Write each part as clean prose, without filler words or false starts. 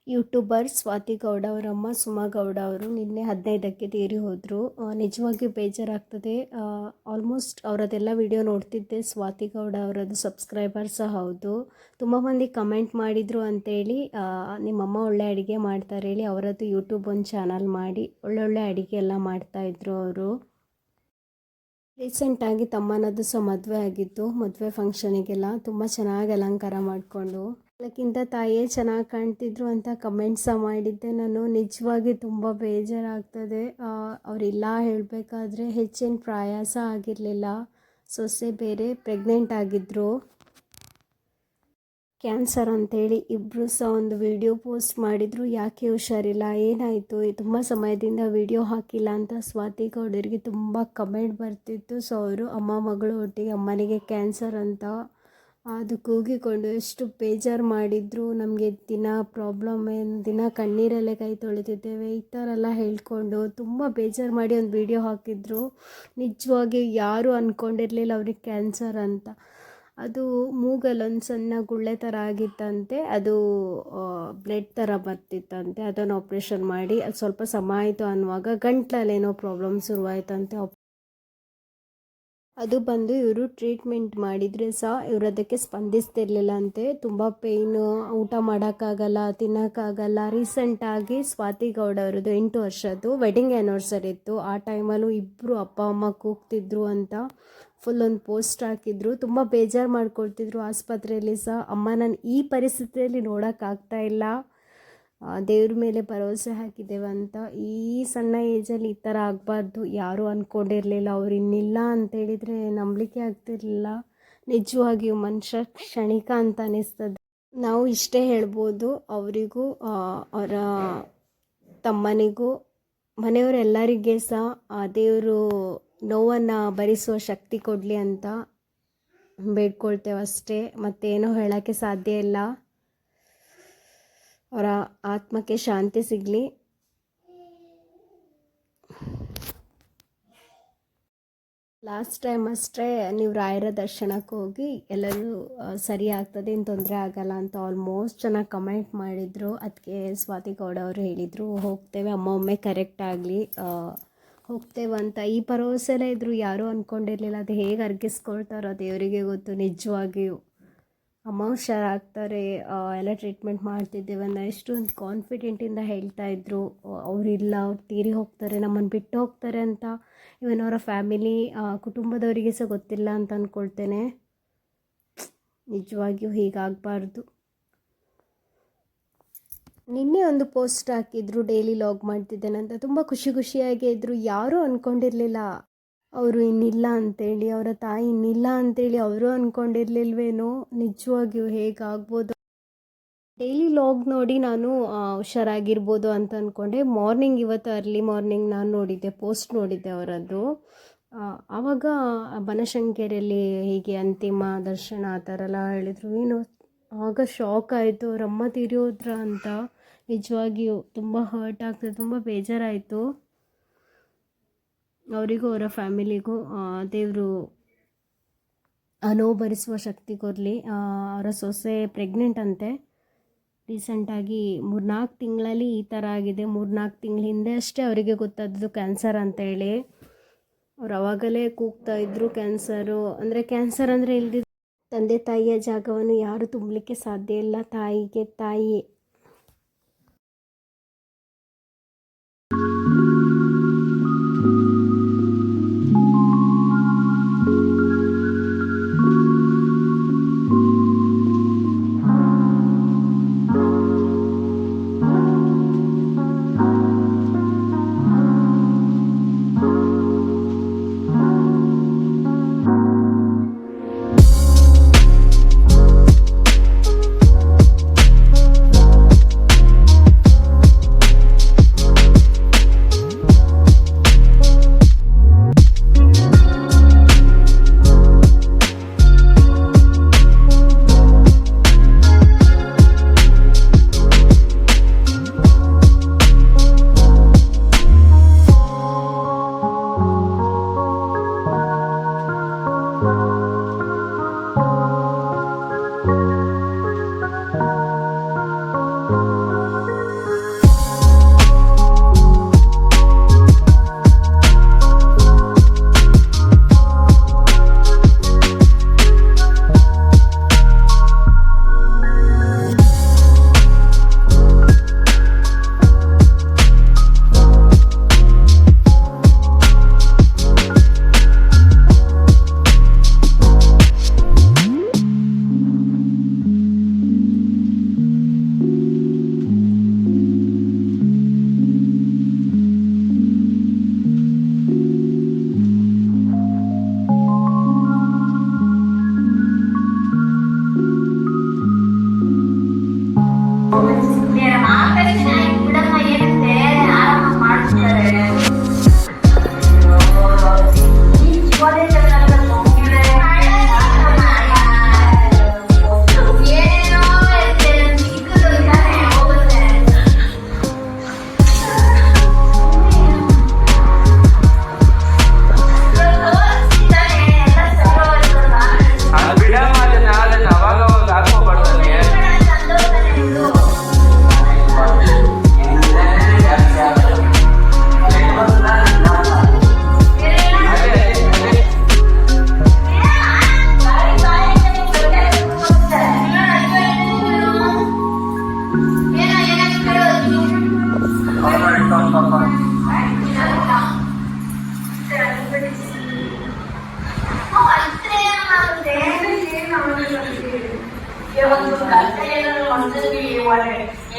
YouTuber Swati Gowda ಅವರಮ್ಮ Suma Gowda ಅವರು ನಿನ್ನೆ 15ಕ್ಕೆ ತೀರಿ ಹೋದರು. ನಿಜವಾಗಿಯೂ ಬೇಜಾರಾಗ್ತದೆ. ಆಲ್ಮೋಸ್ಟ್ ಅವರದೆಲ್ಲ ವಿಡಿಯೋ ನೋಡ್ತಿದ್ದೆ. ಸ್ವಾತಿ ಗೌಡ ಅವರದ್ದು ಸಬ್ಸ್ಕ್ರೈಬರ್ ಸಹ ಹೌದು. ತುಂಬ ಮಂದಿ ಕಮೆಂಟ್ ಮಾಡಿದರು ಅಂತೇಳಿ, ನಿಮ್ಮಮ್ಮ ಒಳ್ಳೆ ಅಡುಗೆ ಮಾಡ್ತಾರೆ ಹೇಳಿ ಅವರದ್ದು ಯೂಟ್ಯೂಬ್ ಒಂದು ಚಾನಲ್ ಮಾಡಿ ಒಳ್ಳೊಳ್ಳೆ ಅಡುಗೆ ಎಲ್ಲ ಮಾಡ್ತಾಯಿದ್ರು ಅವರು. ರೀಸೆಂಟಾಗಿ ತಮ್ಮನದ್ದು ಸಹ ಮದುವೆ ಆಗಿತ್ತು. ಮದುವೆ ಫಂಕ್ಷನಿಗೆಲ್ಲ ತುಂಬ ಚೆನ್ನಾಗಿ ಅಲಂಕಾರ ಮಾಡಿಕೊಂಡು ಅದಕ್ಕಿಂತ ತಾಯಿಯೇ ಚೆನ್ನಾಗಿ ಕಾಣ್ತಿದ್ರು ಅಂತ ಕಮೆಂಟ್ ಸಹ ಮಾಡಿದ್ದೆ ನಾನು. ನಿಜವಾಗಿ ತುಂಬ ಬೇಜಾರಾಗ್ತದೆ. ಅವರಿಲ್ಲ ಹೇಳಬೇಕಾದ್ರೆ ಹೆಚ್ಚಿನ ಪ್ರಯಾಸ ಆಗಿರಲಿಲ್ಲ. ಸೊಸೆ ಬೇರೆ ಪ್ರೆಗ್ನೆಂಟ್ ಆಗಿದ್ದರು. ಕ್ಯಾನ್ಸರ್ ಅಂತೇಳಿ ಇಬ್ಬರು ಸಹ ಒಂದು ವಿಡಿಯೋ ಪೋಸ್ಟ್ ಮಾಡಿದರು. ಯಾಕೆ ಹುಷಾರಿಲ್ಲ, ಏನಾಯಿತು, ತುಂಬ ಸಮಯದಿಂದ ವಿಡಿಯೋ ಹಾಕಿಲ್ಲ ಅಂತ ಸ್ವಾತಿ ಗೌಡರಿಗೆ ತುಂಬ ಕಮೆಂಟ್ ಬರ್ತಿತ್ತು. ಸೊ ಅವರು ಅಮ್ಮ ಮಗಳು ಒಟ್ಟಿಗೆ ಅಮ್ಮನಿಗೆ ಕ್ಯಾನ್ಸರ್ ಅಂತ ಅದು ಕೂಗಿಕೊಂಡು ಎಷ್ಟು ಬೇಜಾರು ಮಾಡಿದ್ರು. ನಮಗೆ ದಿನ ಪ್ರಾಬ್ಲಮ್ ದಿನ ಕಣ್ಣೀರಲ್ಲೇ ಕೈ ತೊಳಿತಿದ್ದೇವೆ ಈ ಥರ ಎಲ್ಲ ಹೇಳ್ಕೊಂಡು ತುಂಬ ಬೇಜಾರು ಮಾಡಿ ಒಂದು ವಿಡಿಯೋ ಹಾಕಿದ್ರು. ನಿಜವಾಗಿ ಯಾರೂ ಅಂದ್ಕೊಂಡಿರಲಿಲ್ಲ ಅವ್ರಿಗೆ ಕ್ಯಾನ್ಸರ್ ಅಂತ. ಅದು ಮೂಗಲ್ಲೊಂದು ಸಣ್ಣ ಗುಳ್ಳೆ ಥರ ಆಗಿತ್ತಂತೆ. ಅದು ಬ್ಲಡ್ ಥರ ಬರ್ತಿತ್ತಂತೆ. ಅದನ್ನು ಆಪ್ರೇಷನ್ ಮಾಡಿ ಅದು ಸ್ವಲ್ಪ ಸಮಯ ಆಯಿತು ಅನ್ನುವಾಗ ಗಂಟ್ಲಲ್ಲೇನೋ ಪ್ರಾಬ್ಲಮ್ ಶುರುವಾಯಿತಂತೆ. ಅದು ಬಂದು ಇವರು ಟ್ರೀಟ್ಮೆಂಟ್ ಮಾಡಿದರೆ ಸಹ ಇವರು ಅದಕ್ಕೆ ಸ್ಪಂದಿಸ್ತಿರ್ಲಿಲ್ಲ ಅಂತೆ. ತುಂಬ ಪೇಯ್ನು, ಊಟ ಮಾಡೋಕ್ಕಾಗಲ್ಲ, ತಿನ್ನೋಕ್ಕಾಗಲ್ಲ. ರೀಸೆಂಟಾಗಿ ಸ್ವಾತಿ ಗೌಡ ಅವರದ್ದು 8 ವರ್ಷದ್ದು ವೆಡ್ಡಿಂಗ್ ಆ್ಯನಿವರ್ಸರಿ ಇತ್ತು. ಆ ಟೈಮಲ್ಲೂ ಇಬ್ಬರು ಅಪ್ಪ ಅಮ್ಮ ಕೂಗ್ತಿದ್ರು ಅಂತ ಫುಲ್ ಒಂದು ಪೋಸ್ಟ್ ಹಾಕಿದ್ರು. ತುಂಬ ಬೇಜಾರು ಮಾಡ್ಕೊಳ್ತಿದ್ರು. ಆಸ್ಪತ್ರೆಯಲ್ಲಿ ಸಹ ಅಮ್ಮ ನಾನು ಈ ಪರಿಸ್ಥಿತಿಯಲ್ಲಿ ನೋಡೋಕ್ಕಾಗ್ತಾ ಇಲ್ಲ, ದೇವ್ರ ಮೇಲೆ ಭರವಸೆ ಹಾಕಿದ್ದೇವೆ ಅಂತ. ಈ ಸಣ್ಣ ಏಜಲ್ಲಿ ಈ ಥರ ಆಗಬಾರ್ದು, ಯಾರೂ ಅಂದ್ಕೊಂಡಿರಲಿಲ್ಲ. ಅವ್ರು ಇನ್ನಿಲ್ಲ ಅಂತೇಳಿದರೆ ನಂಬಲಿಕ್ಕೆ ಆಗ್ತಿರಲಿಲ್ಲ. ನಿಜವಾಗಿಯೂ ಮನುಷ್ಯ ಕ್ಷಣಿಕ ಅಂತ ಅನ್ನಿಸ್ತದೆ. ನಾವು ಇಷ್ಟೇ ಹೇಳ್ಬೋದು, ಅವರಿಗೂ ಅವರ ತಮ್ಮನಿಗೂ ಮನೆಯವರೆಲ್ಲರಿಗೆ ಸಹ ದೇವರು ನೋವನ್ನು ಭರಿಸುವ ಶಕ್ತಿ ಕೊಡಲಿ ಅಂತ ಬೇಡ್ಕೊಳ್ತೇವೆ ಅಷ್ಟೇ. ಮತ್ತೇನೋ ಹೇಳೋಕ್ಕೆ ಸಾಧ್ಯ ಇಲ್ಲ. ಅವರ ಆತ್ಮಕ್ಕೆ ಶಾಂತಿ ಸಿಗಲಿ. ಲಾಸ್ಟ್ ಟೈಮ್ ಅಷ್ಟೇ ನೀವು ರಾಯರ ದರ್ಶನಕ್ಕೆ ಹೋಗಿ ಎಲ್ಲರೂ ಸರಿ ಆಗ್ತದೆ, ಏನು ತೊಂದರೆ ಆಗಲ್ಲ ಅಂತ ಆಲ್ಮೋಸ್ಟ್ ಚೆನ್ನಾಗಿ ಕಮೆಂಟ್ ಮಾಡಿದರು. ಅದಕ್ಕೆ ಸ್ವಾತಿ ಗೌಡ ಅವರು ಹೇಳಿದರು ಹೋಗ್ತೇವೆ, ಅಮ್ಮ ಒಮ್ಮೆ ಕರೆಕ್ಟ್ ಆಗಲಿ ಹೋಗ್ತೇವಂತ. ಈ ಭರವಸೆಲೇ ಇದ್ದರು. ಯಾರೂ ಅಂದ್ಕೊಂಡಿರಲಿಲ್ಲ. ಅದು ಹೇಗೆ ಅರ್ಗಿಸ್ಕೊಳ್ತಾರೋ ದೇವರಿಗೆ ಗೊತ್ತು. ನಿಜವಾಗಿಯೂ ಅಮ್ಮ ಹುಷಾರಾಗ್ತಾರೆ, ಎಲ್ಲ ಟ್ರೀಟ್ಮೆಂಟ್ ಮಾಡ್ತಿದ್ದೇವೆ ಅನ್ನೋ ಎಷ್ಟೊಂದು ಕಾನ್ಫಿಡೆಂಟಿಂದ ಹೇಳ್ತಾಯಿದ್ರು. ಅವರಿಲ್ಲ, ಅವ್ರು ತೀರಿ ಹೋಗ್ತಾರೆ, ನಮ್ಮನ್ನು ಬಿಟ್ಟು ಹೋಗ್ತಾರೆ ಅಂತ ಇವನ್ ಅವರ ಫ್ಯಾಮಿಲಿ ಕುಟುಂಬದವರಿಗೆ ಸಹ ಗೊತ್ತಿಲ್ಲ ಅಂತ ಅಂದ್ಕೊಳ್ತೇನೆ. ನಿಜವಾಗಿಯೂ ಹೀಗಾಗಬಾರ್ದು. ನಿನ್ನೆ ಒಂದು ಪೋಸ್ಟ್ ಹಾಕಿದ್ರು, ಡೈಲಿ ಲಾಗ್ ಮಾಡ್ತಿದ್ದೇನೆ ಅಂತ. ತುಂಬ ಖುಷಿಯಾಗೇ ಇದ್ದರು. ಯಾರೂ ಅಂದ್ಕೊಂಡಿರಲಿಲ್ಲ ಅವರು ಇನ್ನಿಲ್ಲ ಅಂತೇಳಿ, ಅವರ ತಾಯಿ ಇನ್ನಿಲ್ಲ ಅಂತೇಳಿ ಅವರು ಅಂದ್ಕೊಂಡಿರ್ಲಿಲ್ವೇನೋ. ನಿಜವಾಗಿಯೂ ಹೇಗಾಗ್ಬೋದು. ಡೈಲಿ ಲಾಗ್ ನೋಡಿ ನಾನು ಹುಷಾರಾಗಿರ್ಬೋದು ಅಂತ ಅಂದ್ಕೊಂಡೆ. ಮಾರ್ನಿಂಗ್ ಇವತ್ತು ಅರ್ಲಿ ಮಾರ್ನಿಂಗ್ ನಾನು ನೋಡಿದ್ದೆ, ಪೋಸ್ಟ್ ನೋಡಿದ್ದೆ ಅವರದ್ದು. ಆವಾಗ ಬನಶಂಕರಿಯಲ್ಲಿ ಹೀಗೆ ಅಂತಿಮ ದರ್ಶನ ಆ ಥರ ಎಲ್ಲ ಹೇಳಿದರು. ಏನು ಆಗ ಶಾಕ್ ಆಯಿತು, ಅವರಮ್ಮ ತೀರಿ ಹೋದ್ರ ಅಂತ. ನಿಜವಾಗಿಯೂ ತುಂಬ ಹರ್ಟ್ ಆಗ್ತದೆ, ತುಂಬ ಬೇಜಾರಾಯಿತು. ಅವರಿಗೂ ಅವರ ಫ್ಯಾಮಿಲಿಗೂ ದೇವರು ನೋವು ಭರಿಸುವ ಶಕ್ತಿ ಕೊಡಲಿ. ಅವರ ಸೊಸೆ ಪ್ರೆಗ್ನೆಂಟ್ ಅಂತೆ. ರೀಸೆಂಟಾಗಿ 3-4 ತಿಂಗಳಲ್ಲಿ ಈ ಥರ ಆಗಿದೆ. 3-4 ತಿಂಗಳ ಹಿಂದೆ ಅಷ್ಟೇ ಅವರಿಗೆ ಗೊತ್ತಾದದ್ದು ಕ್ಯಾನ್ಸರ್ ಅಂತೇಳಿ. ಅವ್ರು ಅವಾಗಲೇ ಕೂಗ್ತಾ ಇದ್ರು, ಕ್ಯಾನ್ಸರು ಅಂದರೆ ಕ್ಯಾನ್ಸರ್ ಅಂದರೆ ಇಲ್ದಿದ್ದು ತಂದೆ ತಾಯಿಯ ಜಾಗವನ್ನು ಯಾರು ತುಂಬಲಿಕ್ಕೆ ಸಾಧ್ಯ ಇಲ್ಲ. ತಾಯಿಗೆ ತಾಯಿ.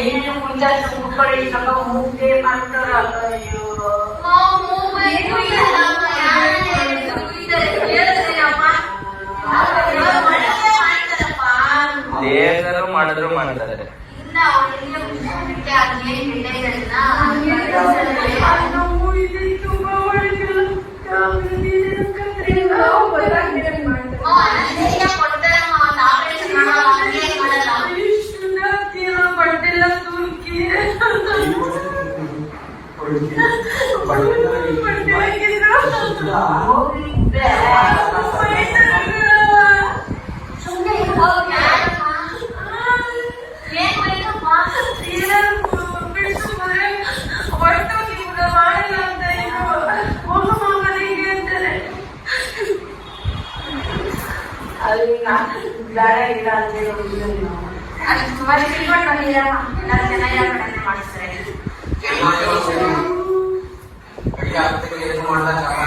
ಏನೇನು ಮುಂಚೆ ಕುತ್ಕೊಳ್ಳಿ ಸ್ವಲ್ಪ ಮೂಗೆ ಮಾಡ್ತಾರ ಮಾಡಿದ್ರು ಮಾಡ್ತಾರೆ.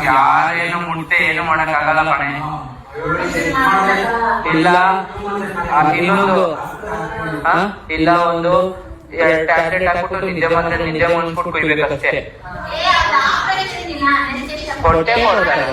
ಯಾರೇನು ಮುಟ್ಟೆ ಏನು ಮಾಡಕ್ ಆಗಲ್ಲ ಕಣೆ. ಇಲ್ಲ ಇನ್ನೊಂದು ಇಲ್ಲ ಒಂದು ಟ್ಯಾಬ್ಲೆಟ್ ಹಾಕ್ಬಿಟ್ಟು ನಿದ್ದೆ ಮಾತ್ರ ನಿದ್ದೆ ಮಾಡಿಸ್ಬಿಟ್ಟು ಕುಯ್ಬೇಕಷ್ಟೇ. ಹೊಟ್ಟೆ ಕೊಡ್ತಾರೆ.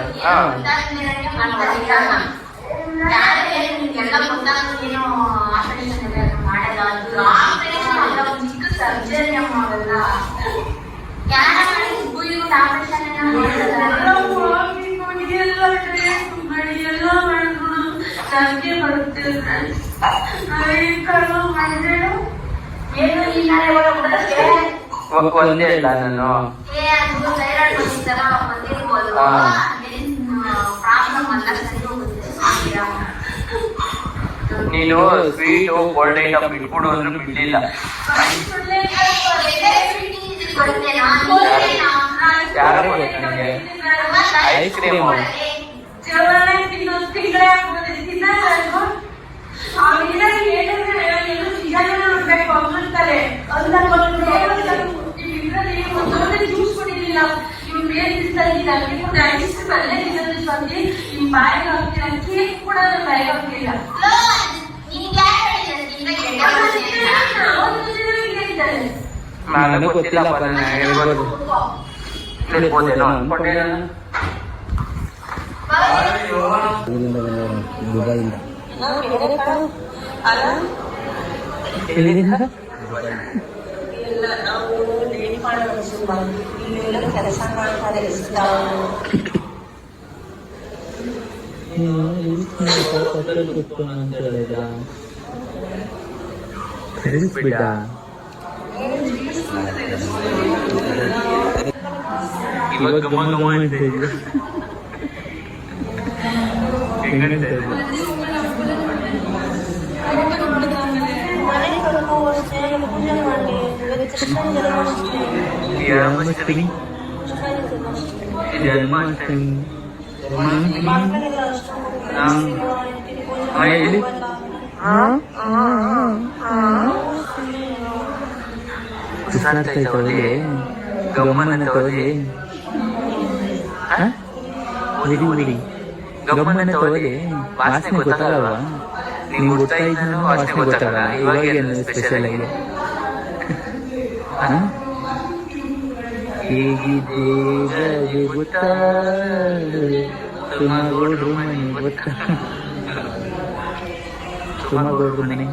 ಒಂದೇ ಇಲ್ಲ ನಾನು ನೀನು ಸ್ವೀಟು ಕೋಲ್ಡ್ ಐಟಮ್ ಬಿಟ್ಬಿಡು ಅಂದ್ರೆ ಬಿಡ್ಲಿಲ್ಲ. ಯಾರು ನನಗೆ ಐಸ್ ಕ್ರೀಮು ನನಗೆ ಗೊತ್ತಿಲ್ಲಪ್ಪ. ಹೇಳ್ಬೋದು ಹೇಳ್ಬೋದೇನೋ ಅನ್ಕೊಂಡೆ. ದುಬೈಯಿಂದ ಕೆಲಸ ಮಾಡ್ತಾರೆ. ಇವಾಗ ಗಮ ಗಮ ಅಂತ ಜನ್ಮಾಷ್ಟಮಿ ಹೇಳಿ ತಗೊಳ್ಳಿ ಗಮ್ಮನ ತಗೊಳ್ಳಿ ಬಿಡಿ ಗಮ್ಮನ ತಗೊಳ್ಳಿ. ವಾಸನೆ ಗೊತ್ತಾಗಲ್ವಾ? ನೀವು ಹುಡ್ತಾ ಇದ್ದ ವಾಸನೆ ಗೊತ್ತಾಗಲ್ಲ. ಇವಾಗ ಏನು ಸ್ಪೆಷಲ್ ಆಗಿದೆ? ಹೇಗಿದೆ ಗೊತ್ತಾ ಸುಮಗೌಡ್ರು ಮನೆ ಗೊತ್ತಾ? ಸುಮಗೌಡ್ರು ಮನೆ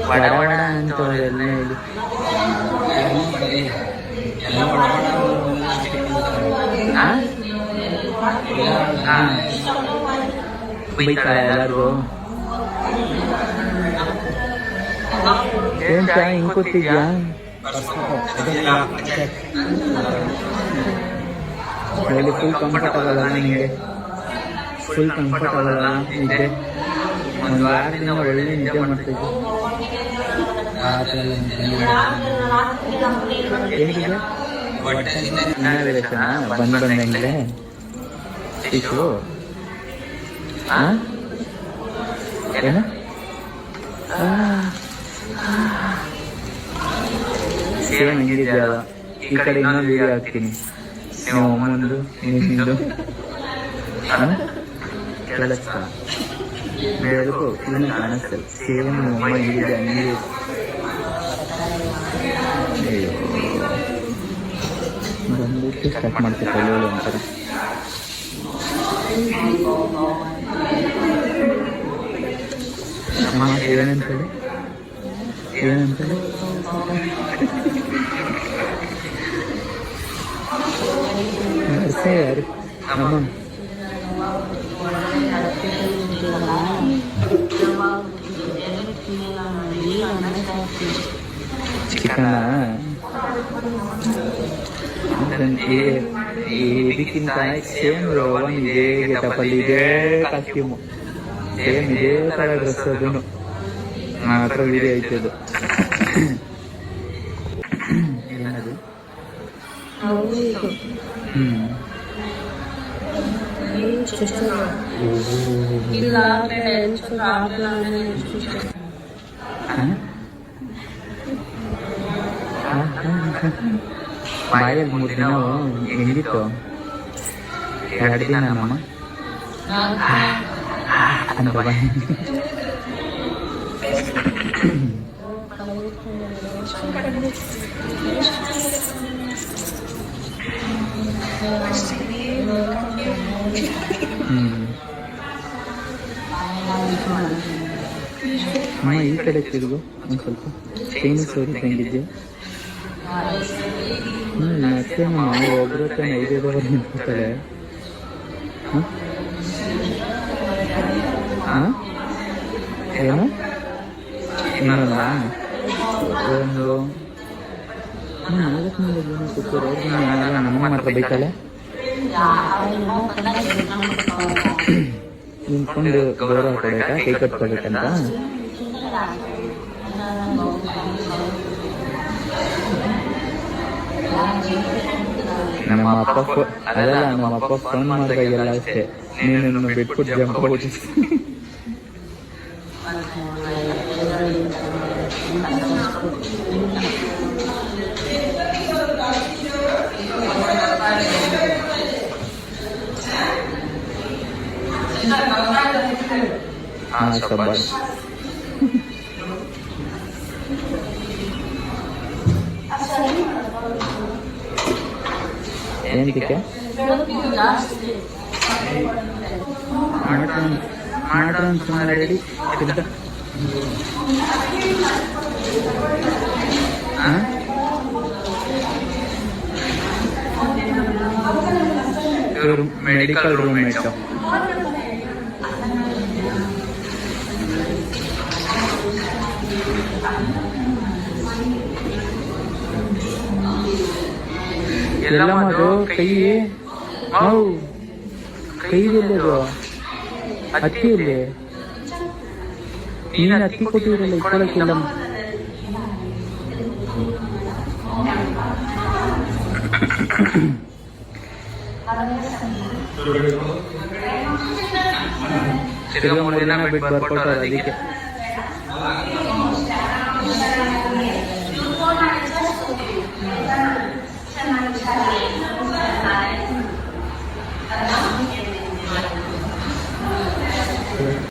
ವಡ ವಡ ಅಂತವರೆಲ್ಲ ಹೇಳಿ ಬೈತಾಳೆ ಎಲ್ಲರಿಗೂ. ಏನ್ ಚಾ ಹಿಂಗ್ ಕೂತಿದ್ಯಾ? ಹೇಳಿ ಫುಲ್ ಕಂಫರ್ಟಬಲ್ ಅಲ್ಲ ನಿಮಗೆ? ಫುಲ್ ಕಂಫರ್ಟಬಲ್ ಅಲ್ಲ ನಿದ್ದೆ? ಒಂದು ವಾರದಿಂದ ಒಳ್ಳೆ ನಿದ್ದೆ ಮಾಡ್ತಿದ್ದೆ. ಏನಿದೆ ಬಂದಂಗೆ ಶಿಶು ಏನು ಸೇಮ್ ಹಿಂಗಿದೆಯಲ್ಲ. ಈ ಕಡೆ ಇನ್ನೊಂದು ವಿಡಿಯೋ ಹಾಕ್ತೀನಿ. ನೀವು ಅಮ್ಮಂದು ನಿಂದು ಕೇಳಿಸ್ತಾ ಬೆಳಕು ಇದನ್ನು ಕಾಣಿಸ್ತದೆ. ಸೇಮ್ ಅಮ್ಮ ಹಿಂಗಿದೆ ಹಂಗೆ. ಅಯ್ಯೋ ಬಂದ್ಬಿಟ್ಟು ಸ್ಟಾರ್ಟ್ ಮಾಡ್ತೀವಿ ಒಳ್ಳೊಳ್ಳೆ ಅಂತಾರೆ. ಅಮ್ಮ ಏನಂತೇಳಿ ಏನಂತೇಳಿ ಯಾರು ಅಮ್ಮ ಚಿಕನ ಇದಕ್ಕಿಂತ ಸೇಮ್ ರೋವನ್ ಇದೇ ಗೆಟಪಲ್ಲಿ ಇದೇ ಕಾಸ್ಟ್ಯೂಮು ಸೇಮ್ ಇದೇ ಥರ ಡ್ರೆಸ್ ಅದನ್ನು ಮಾತ್ರ ವಿಡಿಯೋ ಐತದು. ಏನದು ಬಾಯಲ್ಲಿ 3 ದಿನ ಹೆಂಗಿತ್ತು? 2 ದಿನ ನಮ್ಮ ಅಂತ ಬಾಯಿ ಅಮ್ಮ ಈ ಕಡೆ ತಿರುಗು ಒಂದು ಸ್ವಲ್ಪ. ಚೈನು ಸೋರಿ ತಂಗಿದ್ದೆ. ಮತ್ತೆ ನಮ್ಮ ಒಬ್ಬರು ತಾನೆ 5 ನಿಂತ್ಕೊತಾಳೆ. ಏನು ಇನ್ನೊಂದ ಒಂದು 4 ಮಂದಿ ಕೂತರು. ನಮ್ಮ ಮಾತ್ರ ಬೈತಾಳೆ. ನಿಂತ್ಕೊಂಡು ಗೌರವ ಕೊಡಬೇಕಾ? ಕೈ ಕಟ್ಕೊಬೇಕಂತ. ನಮ್ಮ ಅಪ್ಪ ಅದಲ್ಲ, ನಮ್ಮ ಅಪ್ಪ ಫೋನ್ ಮಾಡಿದಾಗೆಲ್ಲ ಅಷ್ಟೇ, ನೀನು ಬಿಟ್ಬಿಟ್ಟು ಜಂಪ್ ಹೋಗ್ಬಿಟ್ಟು ಸಬ್ಬಾಷ್. ಏನಕ್ಕೆ ಮಾಡ್ರನ್ ಸುಮಾರು ರೆಡಿ ಮೆಡಿಕಲ್ ರೂಮ್ಮೇಟ್. ಎಲ್ಲಮ್ಮದು ಕೈ ಕೈದೆಲ್ಲದು ಹತ್ತಿಯಲ್ಲಿ ನೀನು ಹತ್ತಿ ಕೊಟ್ಟಿರಲ್ಲ ಇಟ್ಕೊಳಕ್ಕಿಲ್ಲ. ತಿರ್ಗಾ 3 ದಿನ ಬಿಟ್ಟು ಬರ್ಕೊಟ್ಟಾರ ಅದಕ್ಕೆ.